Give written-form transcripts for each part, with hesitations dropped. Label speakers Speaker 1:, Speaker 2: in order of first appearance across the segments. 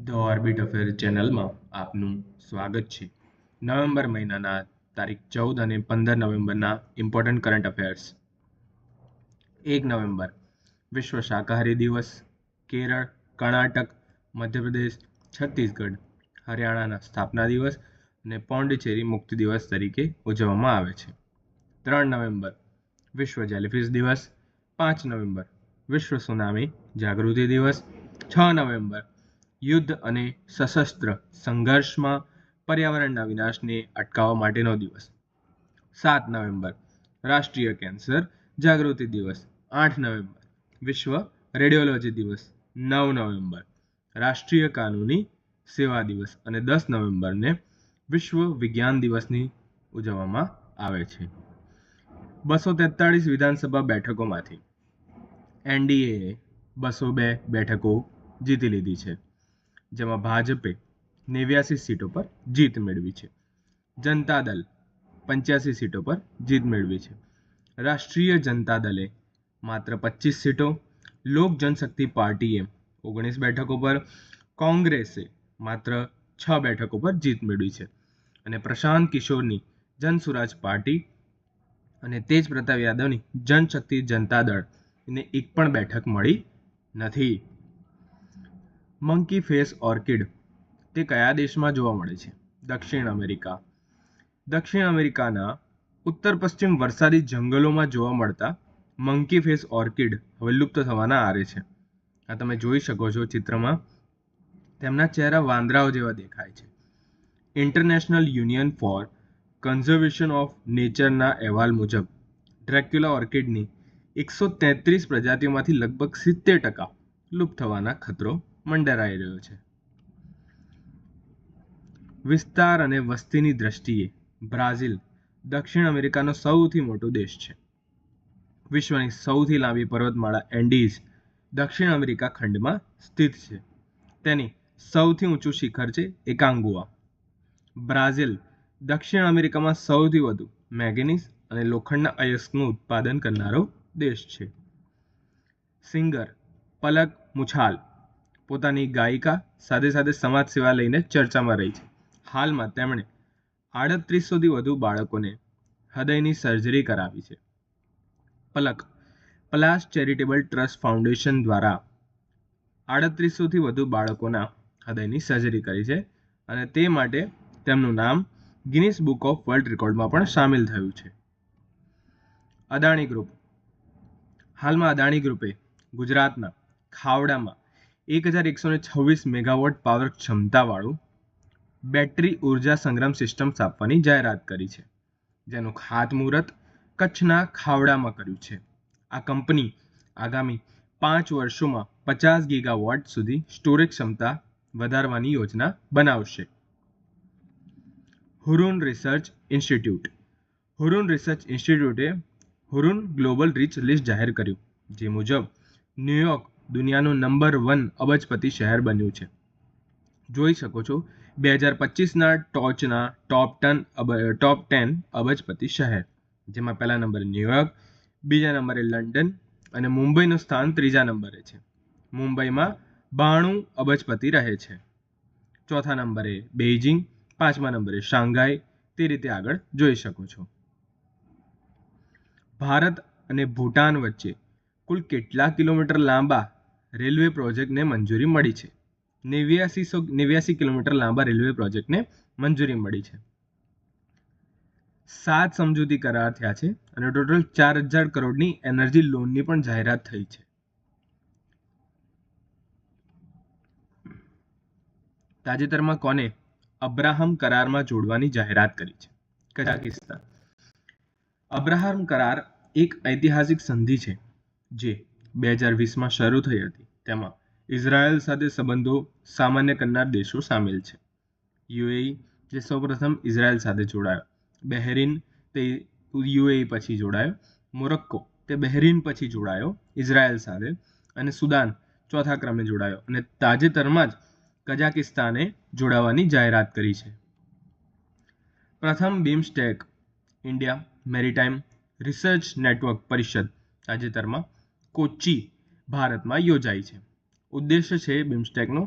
Speaker 1: The orbit affair ચેનલમાં આપનું સ્વાગત છે. નવેમ્બર મહિનાના તારીખ 14 અને 15 નવેમ્બરના ઇમ્પોર્ટન્ટ કરંટ અફેર્સ. 1 નવેમ્બર વિશ્વ શાકાહારી દિવસ. કેરળ, કર્ણાટક, મધ્યપ્રદેશ, છત્તીસગઢ, હરિયાણાના સ્થાપના દિવસ અને પોંડિચેરી મુક્તિ દિવસ તરીકે ઉજવવામાં આવે છે. 3 નવેમ્બર વિશ્વ જેલીફિશ દિવસ. 5 નવેમ્બર વિશ્વ સુનામી જાગૃતિ દિવસ. 6 નવેમ્બર યુદ્ધ અને સશસ્ત્ર સંઘર્ષમાં પર્યાવરણના વિનાશને અટકાવવા માટેનો દિવસ. 7 નવેમ્બર રાષ્ટ્રીય કેન્સર જાગૃતિ દિવસ. 8 નવેમ્બર વિશ્વ રેડિયોલોજી દિવસ. 9 નવેમ્બર રાષ્ટ્રીય કાનૂની સેવા દિવસ અને 10 નવેમ્બરને વિશ્વ વિજ્ઞાન દિવસની ઉજવવામાં આવે છે. 243 વિધાનસભા બેઠકોમાંથી એનડીએએ 202 બેઠકો જીતી લીધી છે, જેમાં ભાજપે 89 સીટો પર જીત મેળવી છે. જનતા દળ 85 સીટો પર જીત મેળવી છે. રાષ્ટ્રીય જનતા દળે માત્ર 25 સીટો, લોક જનશક્તિ પાર્ટીએ 19 બેઠકો પર, કોંગ્રેસે માત્ર 6 બેઠકો પર જીત મેળવી છે અને પ્રશાંત કિશોરની જનસુરાજ પાર્ટી અને તેજ પ્રતાપ યાદવની જનશક્તિ જનતા દળને એક પણ બેઠક મળી નથી. મંકી ફેસ ઓર્કિડ તે કયા દેશમાં જોવા મળે છે? દક્ષિણ અમેરિકા. દક્ષિણ અમેરિકાના ઉત્તર પશ્ચિમ વરસાદી જંગલોમાં જોવા મળતા મંકી ફેસ ઓર્કિડ હવે લુપ્ત થવાના આરે છે. આ તમે જોઈ શકો છો ચિત્રમાં. તેમના ચહેરા વાંદરાઓ જેવા દેખાય છે. International union for conservation of નેચરના અહેવાલ મુજબ ડ્રેક્યુલા ઓર્કિડની 133 પ્રજાતિઓમાંથી લગભગ 70% લુપ્ત થવાના ખતરો મંડરાઈ રહ્યો છે. વિસ્તાર અને વસ્તીની દ્રષ્ટિએ બ્રાઝિલ દક્ષિણ અમેરિકાનો સૌથી મોટો દેશ છે. વિશ્વની સૌથી લાંબી પર્વતમાળા એન્ડીઝ દક્ષિણ અમેરિકા ખંડમાં સ્થિત છે. તેની સૌથી ઊંચું શિખર છે એકાંગુઆ. બ્રાઝિલ દક્ષિણ અમેરિકામાં સૌથી વધુ મેંગેનીઝ અને લોખંડના અયસ્કનું ઉત્પાદન કરનારો દેશ છે. સિંગર પલક મુછાલ પોતાની ગાયિકા સાથે સાથે સમાજ સેવા લઈને ચર્ચામાં રહી છે. હાલમાં તેમણે 3800થી વધુ બાળકોને હૃદયની સર્જરી કરાવી છે. પલક પલાશ ચેરિટેબલ ટ્રસ્ટ ફાઉન્ડેશન દ્વારા 3800થી વધુ બાળકોના હૃદયની સર્જરી કરી છે અને તે માટે તેમનું નામ ગિનિસ બુક ઓફ વર્લ્ડ રેકોર્ડમાં પણ સામેલ થયું છે. અદાણી ગ્રુપ. હાલમાં અદાણી ગ્રુપે ગુજરાતના ખાવડામાં 1126 મેગાવોટ પાવર ક્ષમતાવાળું બેટરી ઉર્જા સંગ્રહ સિસ્ટમ સ્થાપવાની જાહેરાત કરી છે, જેનું ખાતમુહૂર્ત કચ્છના ખાવડામાં કર્યું છે. આ કંપની આગામી 5 વર્ષોમાં 50 ગીગાવોટ સુધી સ્ટોરેજ ક્ષમતા વધારવાની યોજના બનાવશે. Hurun research institute. Hurun research ઇન્સ્ટિટ્યૂટે હુરુન ગ્લોબલ રીચ લિસ્ટ જાહેર કર્યું, જે મુજબ ન્યુયોર્ક દુનિયાનું નંબર 1 અબજપતિ શહેર બન્યું છે. જોઈ શકો છો 2025ના ટોચના ટોપ 10 અબજપતિ શહેર, જેમાં પહેલા નંબરે ન્યુયોર્ક, બીજા નંબરે લંડન અને મુંબઈનું સ્થાન 3જા નંબરે છે. મુંબઈમાં 92 અબજપતિ રહે છે. ચોથા નંબરે બેઇજિંગ, 5મા નંબરે શાંઘાઈ, તે રીતે આગળ જોઈ શકો છો. ભારત અને ભૂટાન વચ્ચે કુલ કેટલા કિલોમીટર લાંબા રેલવે પ્રોજેક્ટને મંજૂરી મળી છે? 89 કિલોમીટર લાંબા રેલવે પ્રોજેક્ટને મંજૂરી મળી છે. 7 સમજૂતી કરાર થયા છે અને ટોટલ 4000 કરોડની એનર્જી લોનની પણ જાહેરાત થઈ છે. તાજેતરમાં કોને અબ્રાહમ કરારમાં જોડવાની જાહેરાત કરી છે? કઝાકિસ્તાન. અબ્રાહમ કરાર એક ઐતિહાસિક સંધિ છે જે 2020માં શરૂ થઈ હતી. તેમાં ઇઝરાયલ સાથે સંબંધો સામાન્ય કરનાર દેશો સામેલ છે. યુએઈ જે સૌપ્રથમ ઇઝરાયલ સાથે જોડાયો, બહેરીન તે યુએઈ પછી જોડાયો, મોરોક્કો તે બહેરીન પછી જોડાયો ઇઝરાયલ સાથે, અને સુદાન ચોથા ક્રમે જોડાયો, અને તાજેતરમાં જ કઝાકિસ્તાને જોડાવાની જાહેરાત કરી છે. પ્રથમ BIMSTEC India maritime research network પરિષદ તાજેતરમાં કોચી ભારતમાં યોજાઈ છે. ઉદ્દેશ્ય છે બિમસ્ટેકનો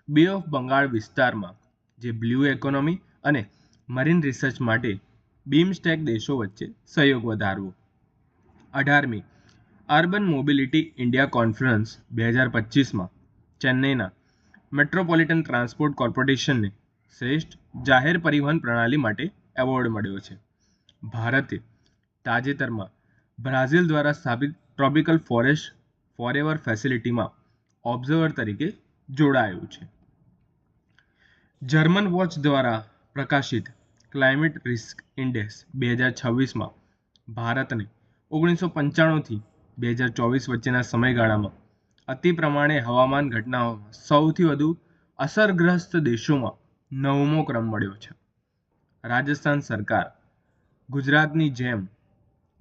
Speaker 1: બે ઓફ બંગાળ વિસ્તારમાં જે બ્લુ ઇકોનોમી અને મરીન રિસર્ચ માટે બીમસ્ટેક દેશો વચ્ચે સહયોગ વધારવો. 18મી અર્બન મોબિલિટી ઇન્ડિયા કોન્ફરન્સ 2025માં ચેન્નઈના મેટ્રોપોલિટન ટ્રાન્સપોર્ટ કોર્પોરેશનને શ્રેષ્ઠ જાહેર પરિવહન પ્રણાલી માટે એવોર્ડ મળ્યો છે. ભારતે તાજેતરમાં બ્રાઝિલ દ્વારા સ્થાપિત ટ્રોપિકલ ફોરેસ્ટ ફોરએવર ફેસિલિટીમાં ઓબ્ઝર્વર તરીકે જોડાયું છે. જર્મન વોચ દ્વારા પ્રકાશિત ક્લાઇમેટ રિસ્ક ઇન્ડેક્સ 2026માં ભારતને 1995થી 2024 વચ્ચેના સમયગાળામાં અતિ પ્રમાણે હવામાન ઘટનાઓમાં સૌથી વધુ અસરગ્રસ્ત દેશોમાં 9મો ક્રમ મળ્યો છે. રાજસ્થાન સરકાર ગુજરાતની જેમ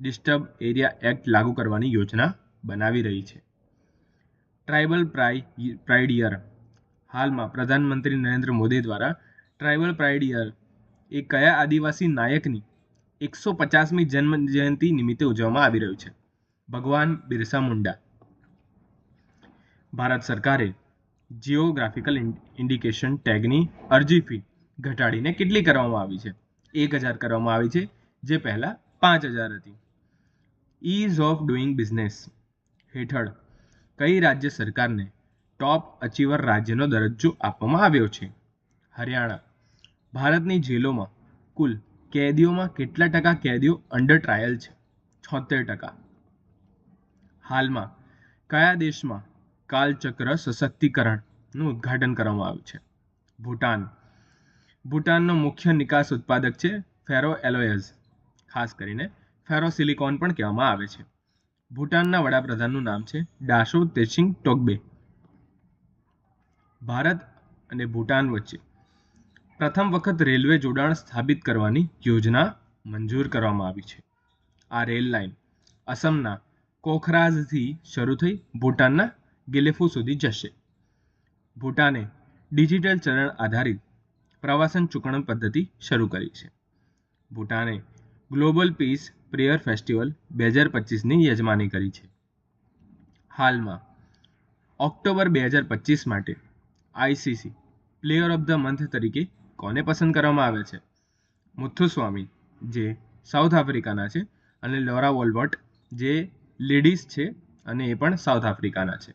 Speaker 1: ડિસ્ટર્બ એરિયા એક્ટ લાગુ કરવાની યોજના બનાવી રહી છે. Tribal pride year. હાલમાં પ્રધાનમંત્રી નરેન્દ્ર મોદી દ્વારા ટ્રાઇબલ પ્રાઇડ યર એ કયા આદિવાસી નાયકની 150મી જન્મ જયંતિ નિમિત્તે ઉજવવામાં આવી રહ્યું છે? ભગવાન બિરસા મુંડા. ભારત સરકારે જીઓગ્રાફિકલ ઇન્ડિકેશન ટેગની અરજી ફી ઘટાડીને કેટલી કરવામાં આવી છે? 1000 કરવામાં આવી છે, જે પહેલા 5000 હતી. ઇઝ ઓફ ડુઈંગ બિઝનેસ હેઠળ કઈ રાજ્ય સરકારને ટોપ અચીવર રાજ્યનો દરજ્જો આપવામાં આવ્યો છે? હરિયાણા. ભારતની જેલોમાં કુલ કેદીઓમાં કેટલા ટકા કેદીઓ અંડર ટ્રાયલ છે? 76%. હાલમાં કયા દેશમાં કાલચક્ર સશક્તિકરણનું ઉદ્ઘાટન કરવામાં આવ્યું છે? ભૂટાન. ભૂટાનનો મુખ્ય નિકાસ ઉત્પાદક છે ફેરો એલોયઝ, ખાસ કરીને ફેરો સિલિકોન પણ કહેવામાં આવે છે. ભૂટાનના વડાપ્રધાનનું નામ છે દાશો તેશિંગ ટોબ્ગે. ભારત અને ભૂટાન વચ્ચે પ્રથમ વખત રેલવે જોડાણ સ્થાપિત કરવાની યોજના મંજૂર કરવામાં આવી છે. આ રેલ લાઇન અસમના કોખરાઝથી શરૂ થઈ ભૂટાનના ગિલેફુ સુધી જશે. ભૂટાને ડિજિટલ ચલણ આધારિત પ્રવાસન ચૂકવણ પદ્ધતિ શરૂ કરી છે. ભૂટાને ગ્લોબલ પીસ પ્રેયર ફેસ્ટિવલ 2025ની યજમાની કરી છે. હાલમાં ઓક્ટોબર 2025 માટે ICC player of the month તરીકે કોને પસંદ કરવામાં આવે છે? મુથુસ્વામી, જે સાઉથ આફ્રિકાના છે, અને લોરા વોલ્બોટ, જે લેડીઝ છે અને એ પણ સાઉથ આફ્રિકાના છે.